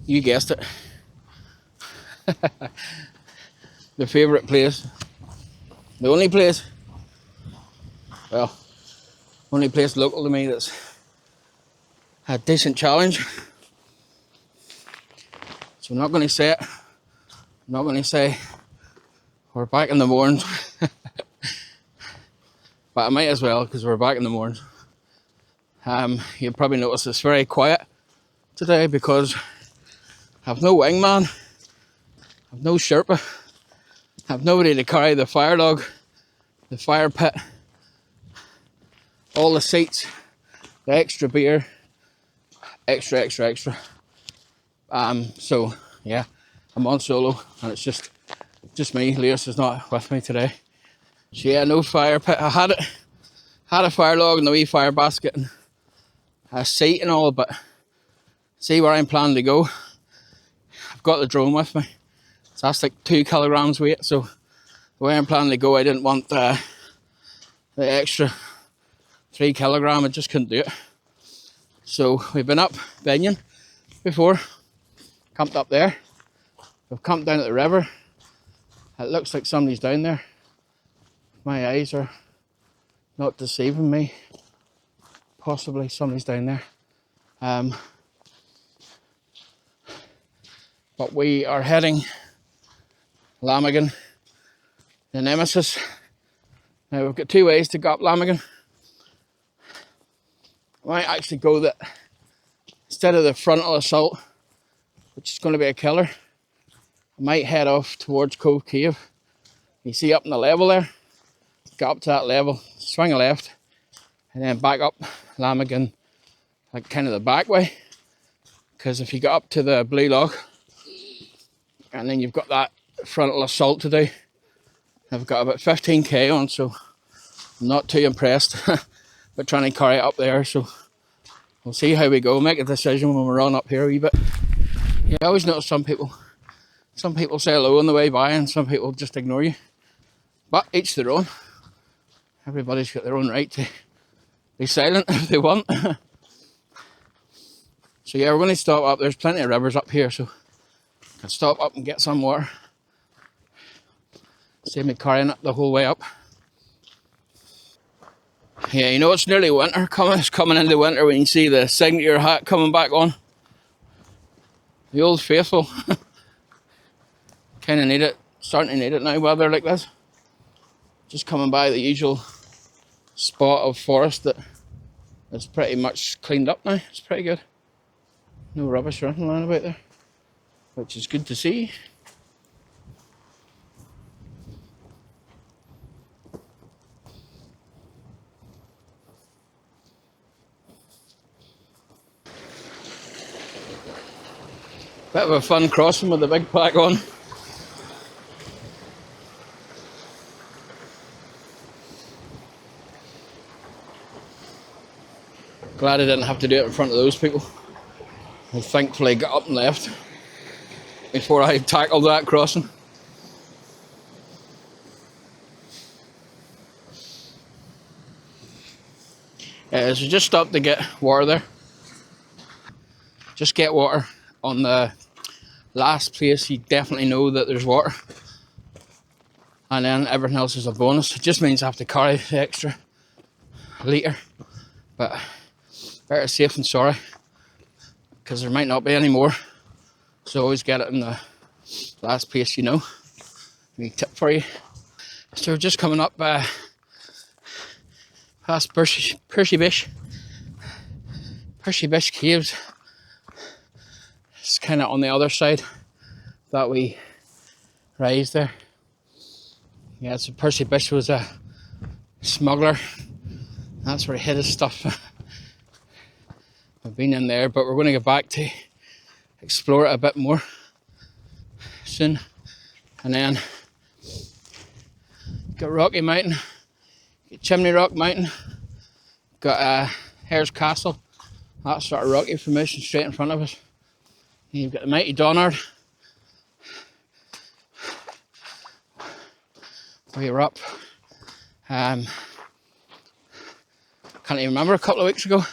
You guessed it. The favourite place. The only place. Well, only place local to me that's a decent challenge. So I'm not going to say it. I'm not going to say we're back in the mornings. But I might as well, because we're back in the mornings. You'll probably notice it's very quiet today because I've no wingman, I've no Sherpa, I've nobody to carry the fire log, the fire pit, all the seats, the extra beer, extra. So yeah, I'm on solo and it's just me. Lewis is not with me today. So yeah, no fire pit. I had a fire log and the wee fire basket and a seat and all, but see where I'm planning to go. I've got the drone with me. So that's like 2 kilograms weight. So the way I'm planning to go, I didn't want the extra 3 kilogram. I just couldn't do it. So we've been up Benyon before, camped up there. We've camped down at the river. It looks like somebody's down there. My eyes are not deceiving me. Possibly somebody's down there. But we are heading Lamagan, the Nemesis. Now we've got 2 ways to go up Lamagan. I might actually go that instead of the frontal assault, which is going to be a killer, I might head off towards Cove Cave. You see up in the level there, get up to that level, swing a left, and then back up Lamagan, like kind of the back way. Because if you get up to the Blue Lock, and then you've got that frontal assault to do, I've got about 15k on, so I'm not too impressed. But trying to carry it up there, so we'll see how we go. Make a decision when we run up here a wee bit. Yeah, I always notice some people say hello on the way by and some people just ignore you. But each their own. Everybody's got their own right to be silent if they want. So yeah, we're going to stop up. There's plenty of rivers up here, so I can stop up and get some water. Save me carrying it the whole way up. Yeah, you know it's nearly winter coming. It's coming into winter when you see the signature hat coming back on. The old faithful. Kind of need it. Starting to need it now, weather like this. Just coming by the usual spot of forest that is pretty much cleaned up now. It's pretty good. No rubbish or anything lying about there, which is good to see. Bit of a fun crossing with the big pack on. Glad I didn't have to do it in front of those people. I thankfully got up and left before I tackled that crossing. So just stopped to get water there. Just get water on the last place you definitely know that there's water. And then everything else is a bonus. It just means I have to carry the extra litre. But better safe than sorry, because there might not be any more. So always get it in the last place you know. Wee tip for you. So we're just coming up past Percy Bish Caves. It's kind of on the other side that we rise there. Yeah, so Percy Bish was a smuggler. That's where he hid his stuff. I've been in there, but we're going to go back to explore it a bit more soon. And then got Rocky Mountain, got Chimney Rock Mountain, got Hare's Castle. That sort of rocky formation straight in front of us. And you've got the mighty Donard. We were up, can't even remember, a couple of weeks ago.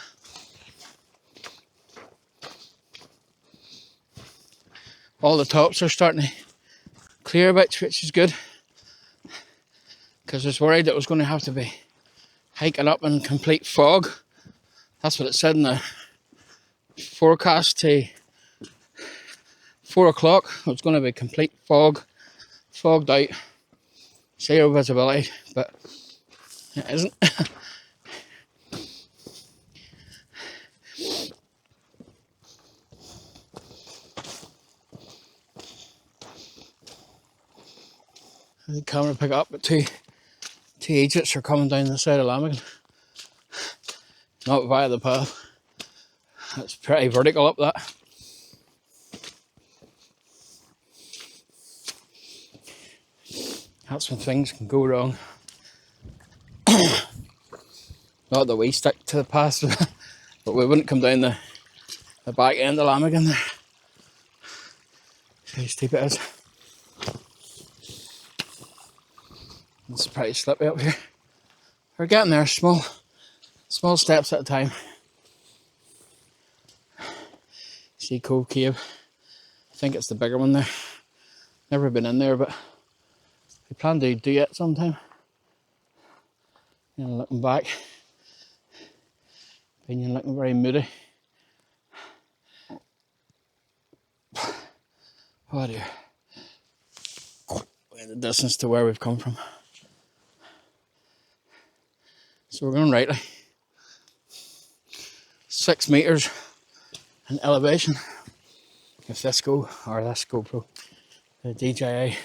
all the tops are starting to clear a bit, which is good, because I was worried that it was going to have to be hiking up in complete fog. That's what it said in the forecast to 4 o'clock. It was going to be complete fog, fogged out, zero visibility, but it isn't. The camera pick up, but two Egypts are coming down the side of Lamagan, not via the path. It's pretty vertical up that. That's when things can go wrong. Not that we stick to the path, but we wouldn't come down the back end of Lamagan there. See how steep it is. It's pretty slippy up here. We're getting there, small steps at a time. See Cove Cave. I think it's the bigger one there. Never been in there, but we plan to do it sometime. You know, looking back, opinion looking very moody. Oh dear. The distance to where we've come from. So we're going rightly. 6 meters in elevation. If this GoPro, the DJI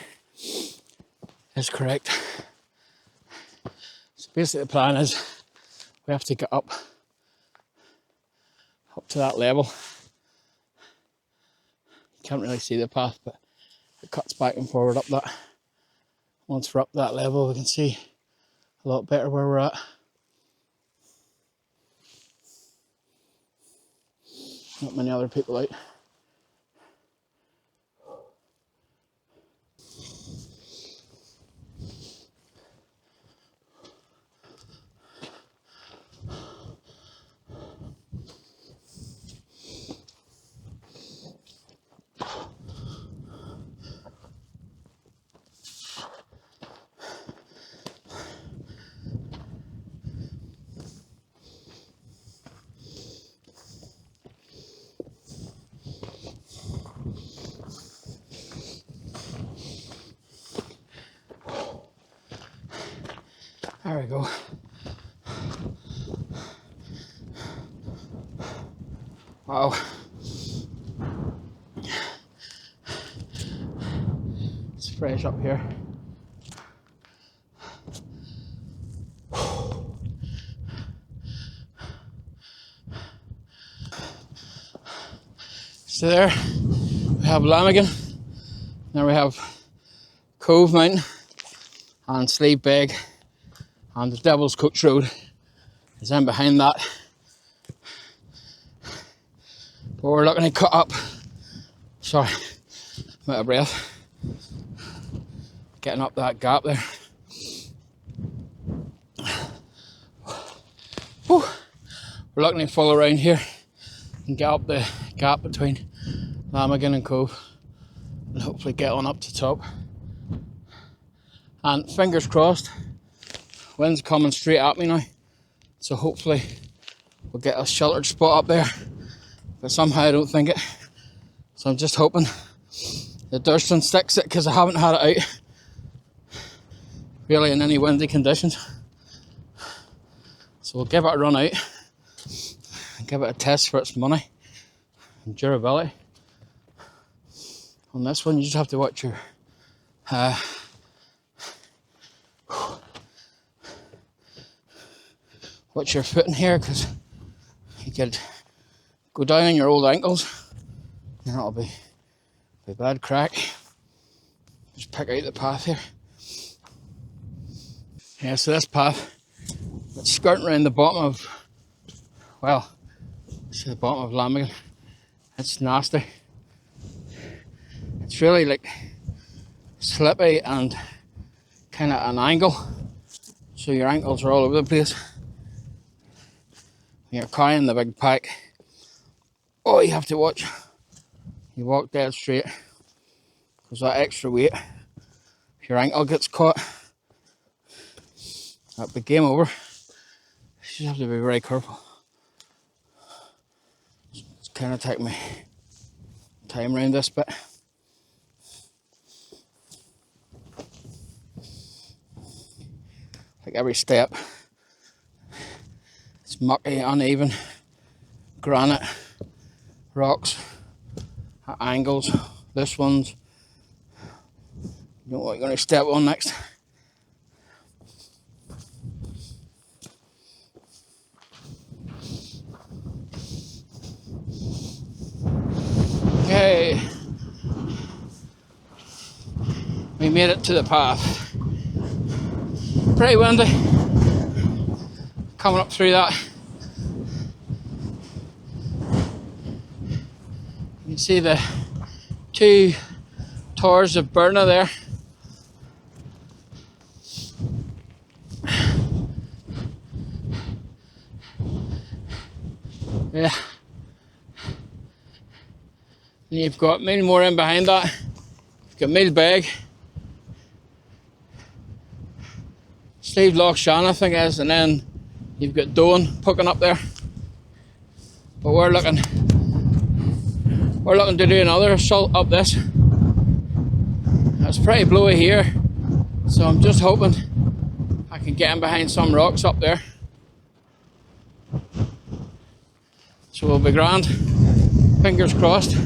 is correct. So basically the plan is we have to get up to that level. You can't really see the path, but it cuts back and forward up that. Once we're up that level, we can see a lot better where we're at. Not many other people out. There we go. Wow. It's fresh up here. So there we have Lamagan. Now we have Cove Mountain and Slieve Beg. And the Devil's Coach Road is in behind that. But we're looking to cut up. Sorry, I'm out of breath. Getting up that gap there. Whew. We're looking to follow around here and get up the gap between Lamagan and Cove and hopefully get on up to top. And fingers crossed, wind's coming straight at me now, so hopefully we'll get a sheltered spot up there, but somehow I don't think it, so I'm just hoping the Durston sticks it, because I haven't had it out really in any windy conditions. So we'll give it a run out and give it a test for its money and durability. On this one you just have to watch your footing here, because you could go down on your old ankles and that'll be bad crack. Just pick out the path here. Yeah, so this path, it's skirting around the bottom of, well, it's the bottom of Lamagan. It's nasty. It's really like slippy and kind of an angle, so your ankles are all over the place. When you're carrying the big pack, oh, you have to watch. You walk dead straight. because that extra weight, if your ankle gets caught, that'd be game over. You just have to be very careful. It's kind of taking me time around this bit. Like every step, it's mucky, uneven, granite, rocks, at angles. This one's, you know what you're going to step on next. Okay, we made it to the path. Pretty windy coming up through that. You can see the two towers of Burna there. Yeah. And you've got many more in behind that. You've got Millbeg, Slieve Lamagan, I think it is, and then you've got Doan poking up there. But we're looking to do another assault up this. It's pretty blowy here, so I'm just hoping I can get in behind some rocks up there. So we'll be grand. Fingers crossed.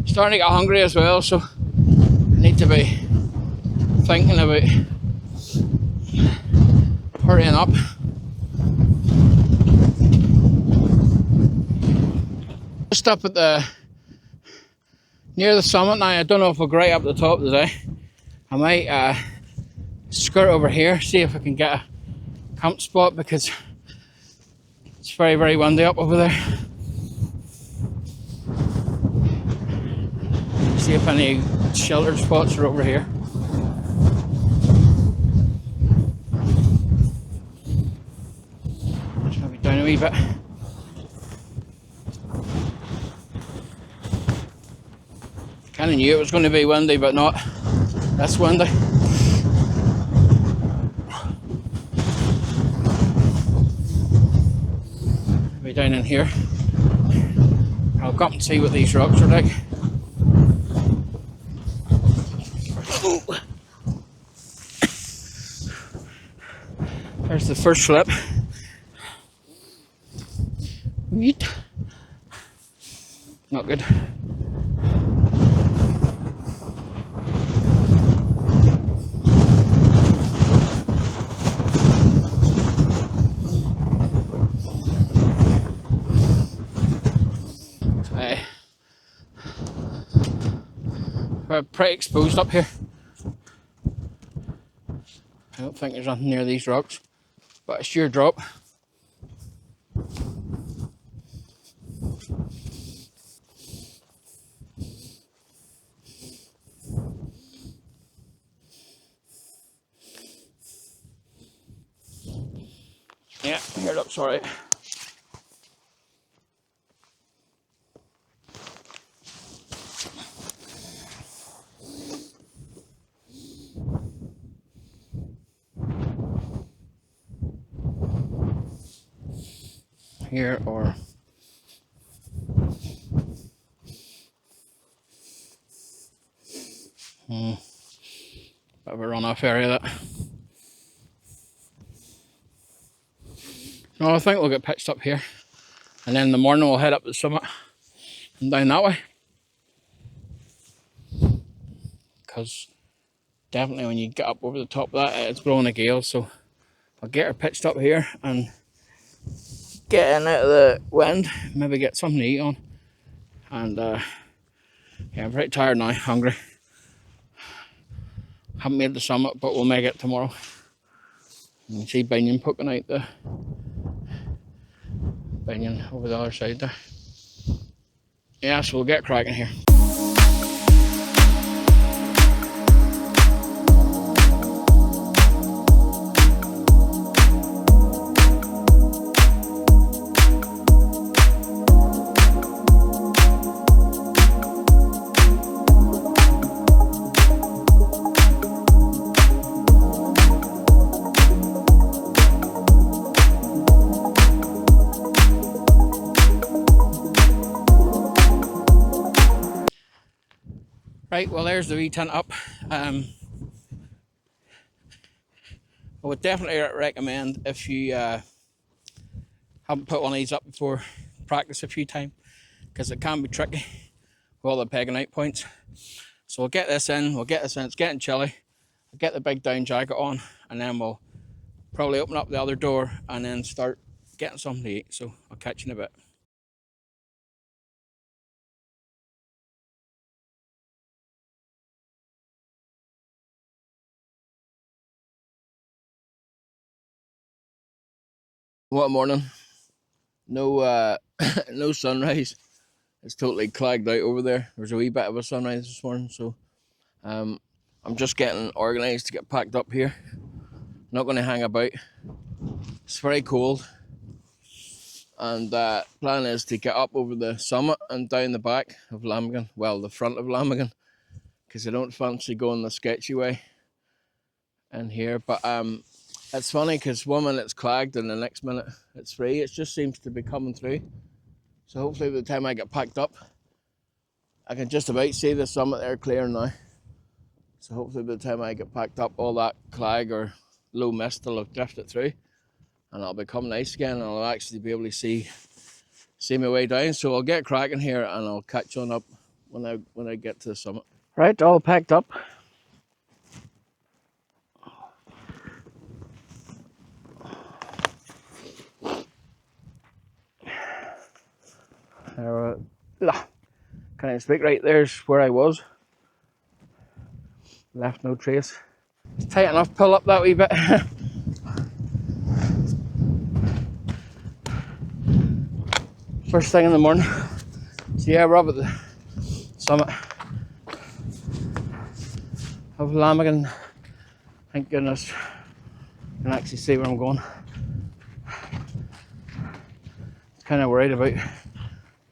Starting to get hungry as well, so I need to be thinking about hurrying up. Just up at near the summit now. I don't know if we'll go right up the top today. I might skirt over here, see if I can get a camp spot, because it's very, very windy up over there. See if any sheltered spots are over here. Just maybe down a wee bit. Kind of knew it was going to be windy, but not this windy. Maybe down in here. I'll go up and see what these rocks are like. There's the first slip. Not good. We're pretty exposed up here. I don't think there's nothing near these rocks, but a sheer drop. Yeah, here it looks alright. Here or bit of a runoff area that. No, I think we'll get pitched up here, and then in the morning we'll head up to the summit and down that way. Because definitely when you get up over the top of that, it's blowing a gale, so I'll get her pitched up here and get in out of the wind, maybe get something to eat on. And yeah, I'm pretty tired now, hungry. Haven't made the summit, but we'll make it tomorrow. You can see Binion poking out the Binion over the other side there. Yeah, so we'll get cracking here. Right, well there's the wee tent up. I would definitely recommend, if you haven't put one of these up before, practice a few times, because it can be tricky with all the pegging out points. So we'll get this in, it's getting chilly. I'll get the big down jacket on, and then we'll probably open up the other door and then start getting something to eat. So I'll catch you in a bit. What morning? No no sunrise. It's totally clagged out over there. There's a wee bit of a sunrise this morning, so I'm just getting organised to get packed up here. Not going to hang about. It's very cold, and plan is to get up over the summit and down the back of Lamagan, well, the front of Lamagan, because I don't fancy going the sketchy way in here. But it's funny, because 1 minute it's clagged and the next minute it's free. It just seems to be coming through. So hopefully by the time I get packed up, I can just about see the summit there clear now. So hopefully by the time I get packed up, all that clag or low mist will have drifted through, and it'll become nice again, and I'll actually be able to see my way down. So I'll get cracking here, and I'll catch on up when I get to the summit. Right, all packed up. Can I speak? Right, there's where I was. Left no trace. It's tight enough, pull up that wee bit. First thing in the morning. So yeah, we're up at the summit of Lamagan. Thank goodness I can actually see where I'm going. Kind of worried about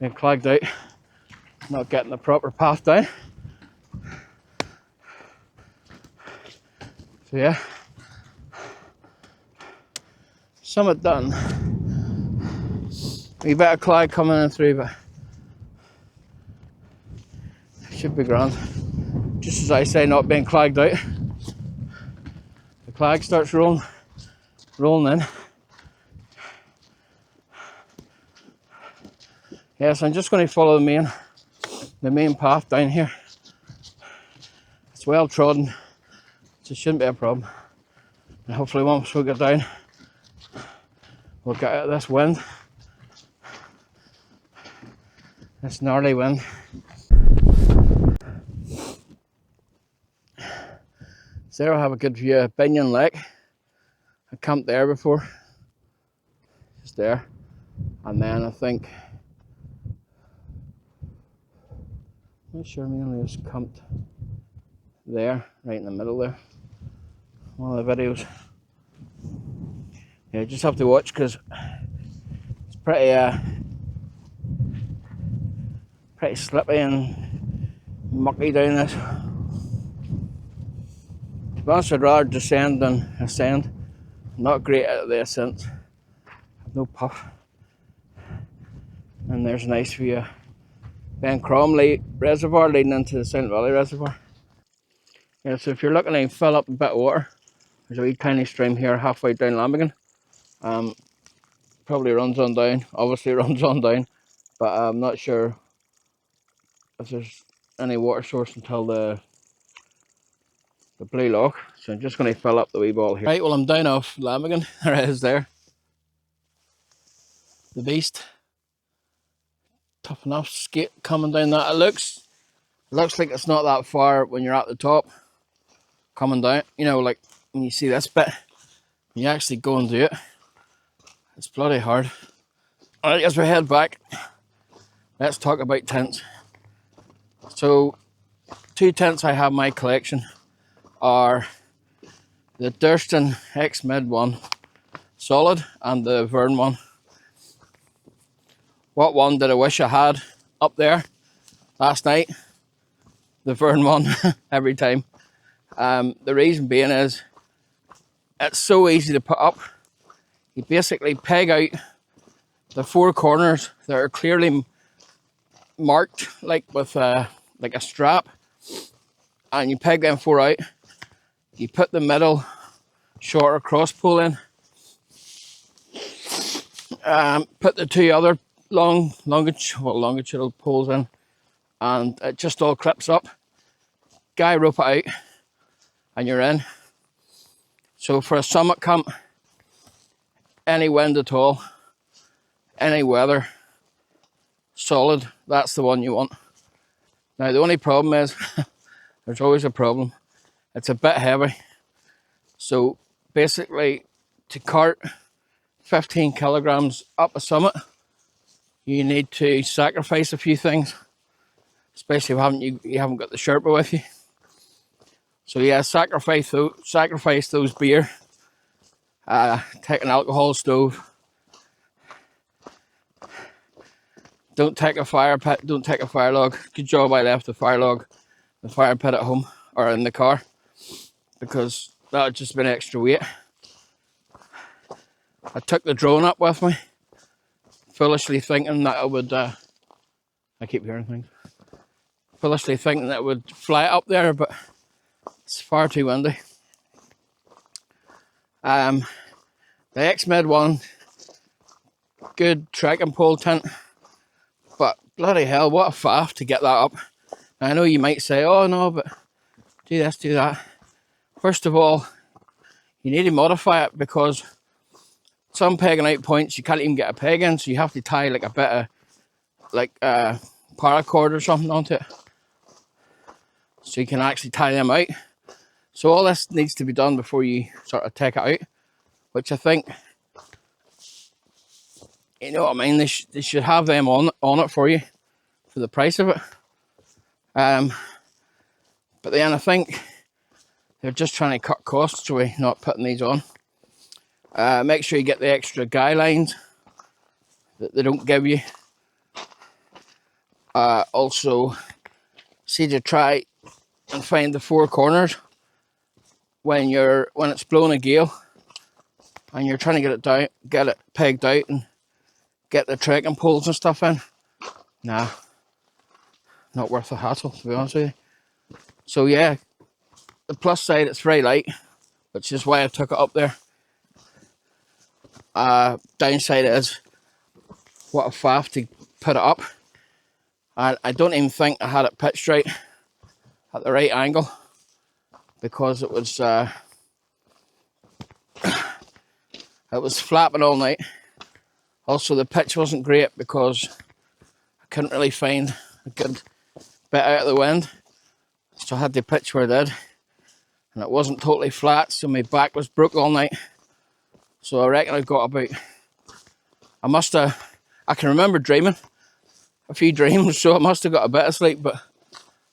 being clagged out, not getting the proper path down. So yeah, summit done. We better clag coming in through, but it should be grand. Just as I say, not being clagged out, the clag starts rolling in. Yes, I'm just going to follow the main path down here. It's well trodden, so it shouldn't be a problem. And hopefully once we get down, we'll get out of this wind, this gnarly wind. So there I have a good view of Binion Lake. I camped there before, just there, and then I think, I'm not sure, mainly just camped there, right in the middle there. One of the videos. Yeah, just have to watch, because it's pretty slippy and mucky down this. To be honest, I'd rather descend than ascend. Not great at the ascent. No puff. And there's a nice view of Ben Cromley Reservoir leading into the St Valley Reservoir. Yeah, so if you're looking to fill up a bit of water, there's a wee tiny stream here halfway down Lamagan. Probably runs on down, obviously runs on down, but I'm not sure if there's any water source until the Blue Lock. So I'm just going to fill up the wee ball here. Right, well I'm down off Lamagan. There it is there. The beast. Tough enough skate coming down that. It looks like it's not that far when you're at the top. Coming down, you know, like when you see this bit, you actually go and do it. It's bloody hard. Alright, as we head back, let's talk about tents. So, 2 tents I have in my collection are the Durston xmid one, solid, and the Vern one. What one did I wish I had up there last night? The Vern one, every time. The reason being is, it's so easy to put up. You basically peg out the 4 corners that are clearly marked, like with like a strap, and you peg them 4 out. You put the middle shorter cross pole in. Put the 2 other longitudinal poles in, and it just all clips up. Guy rope it out, and you're in. So for a summit camp, any wind at all, any weather, solid, that's the one you want. Now the only problem is, there's always a problem, it's a bit heavy. So basically, to cart 15 kilograms up a summit, you need to sacrifice a few things, especially if you haven't got the Sherpa with you. So yeah, sacrifice those beer, take an alcohol stove, don't take a fire pit, don't take a fire log. Good job I left the fire pit at home or in the car, because that would just been extra weight. I took the drone up with me, foolishly thinking that it would, I keep hearing things, foolishly thinking that it would fly up there, but it's far too windy. The xmid one, good trekking pole tent, but bloody hell, what a faff to get that up. I know you might say, oh no, but do this, do that. First of all, you need to modify it, because some pegging out points you can't even get a peg in, so you have to tie like a bit of paracord or something onto it, so you can actually tie them out. So all this needs to be done before you sort of take it out, which I think, you know what I mean, they should have them on it for you for the price of it. But then I think they're just trying to cut costs away, not putting these on. Make sure you get the extra guy lines that they don't give you. Also, see to try and find the 4 corners when it's blowing a gale and you're trying to get it pegged out and get the trekking poles and stuff in. Nah, not worth the hassle, to be honest with you. So yeah, the plus side, it's very light, which is why I took it up there. Downside is, what a faff to put it up. I don't even think I had it pitched right at the right angle, because it was flapping all night. Also, the pitch wasn't great because I couldn't really find a good bit out of the wind, so I had to pitch where I did, and it wasn't totally flat, so my back was broke all night. So I reckon I got about, I can remember dreaming a few dreams, so I must have got a bit of sleep, but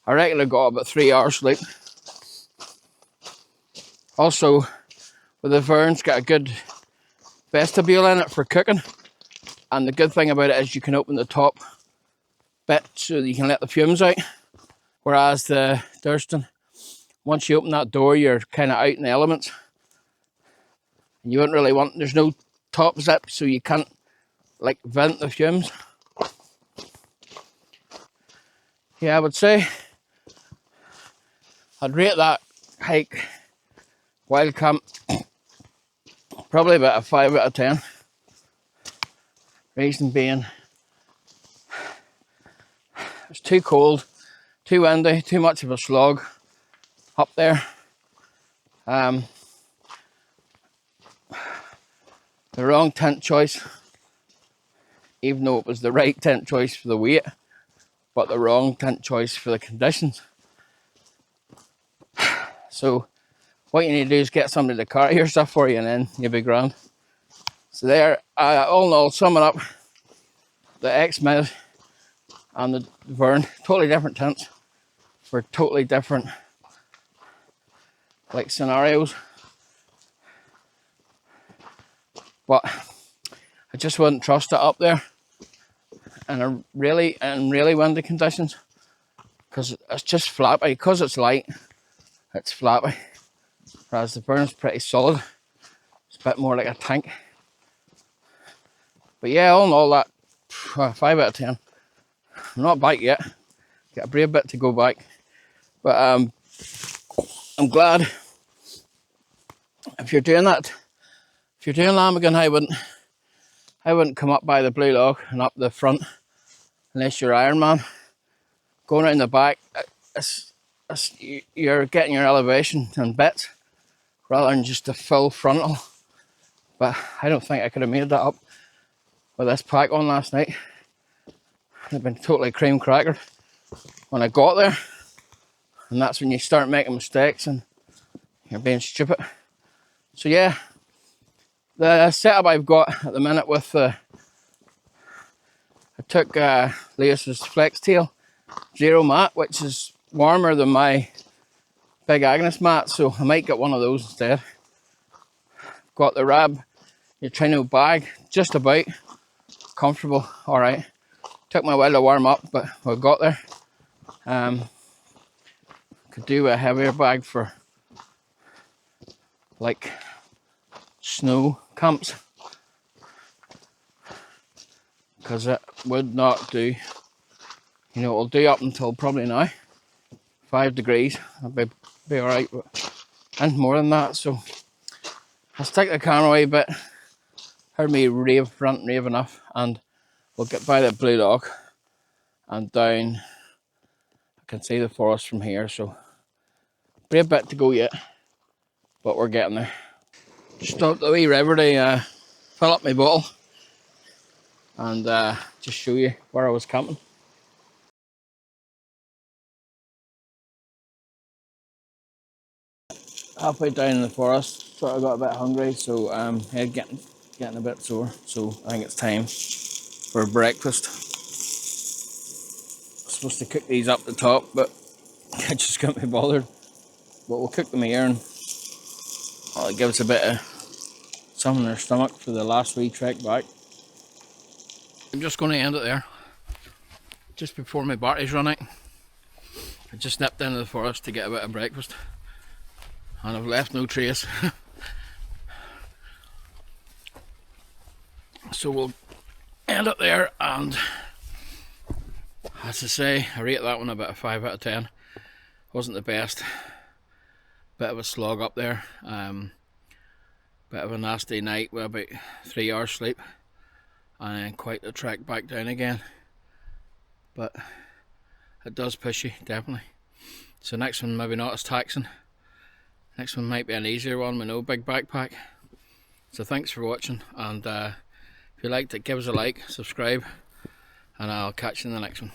I reckon I got about 3 hours sleep. Also, with the Vern's got a good vestibule in it for cooking, and the good thing about it is you can open the top bit so that you can let the fumes out, whereas the Durston, once you open that door, you're kind of out in the elements. You wouldn't really want, there's no top zip, so you can't like vent the fumes. Yeah, I would say I'd rate that hike, wild camp, probably about a 5 out of 10. Reason being, it's too cold, too windy, too much of a slog up there. The wrong tent choice, even though it was the right tent choice for the weight, but the wrong tent choice for the conditions. So what you need to do is get somebody to carry your stuff for you, and then you'll be grand. So there, all in all, summing up, the xmid and the Vern, totally different tents for totally different scenarios. But I just wouldn't trust it up there in really windy conditions, because it's just flappy. Because it's light, it's flappy. Whereas the Vern's pretty solid. It's a bit more like a tank. But yeah, all in all, that 5 out of 10. I'm not back yet. Got a brave bit to go back. But I'm glad. If you're doing that, if you're doing Lamagan, I wouldn't come up by the blue log and up the front unless you're Iron Man. Going around the back, you're getting your elevation and bits rather than just a full frontal. But I don't think I could have made that up with this pack on last night. I've been totally cream crackered when I got there, and that's when you start making mistakes and you're being stupid. So yeah, the setup I've got at the minute with I took Lewis's Flex Tail Zero mat, which is warmer than my Big Agnes mat, so I might get one of those instead. Got the Rab Neutrino bag, just about comfortable, alright. Took my while to warm up, but we got there. Could do a heavier bag for like snow camps, because it would not do, you know, it'll do up until probably now 5 degrees. I'll be alright, and more than that. So I'll stick the camera away a bit. Heard me rave enough, and we'll get by the blue log and down. I can see the forest from here, so be a bit to go yet, but we're getting there. Just up the wee river to fill up my bottle and just show you where I was camping. Halfway down in the forest, sort of got a bit hungry, so head getting a bit sore. So I think it's time for breakfast. I'm supposed to cook these up the top, but I just can't be bothered. But we'll cook them here, and it gives a bit of something in their stomach for the last wee trek back. I'm just going to end it there. Just before my batteries run out, I just nipped into the forest to get a bit of breakfast, and I've left no trace. So we'll end it there, and as I say, I rate that one about a 5 out of 10. Wasn't the best. Bit of a slog up there. Bit of a nasty night with about 3 hours sleep, and quite a trek back down again. But it does push you, definitely. So next one maybe not as taxing. Next one might be an easier one with no big backpack. So thanks for watching, and if you liked it, give us a like, subscribe, and I'll catch you in the next one.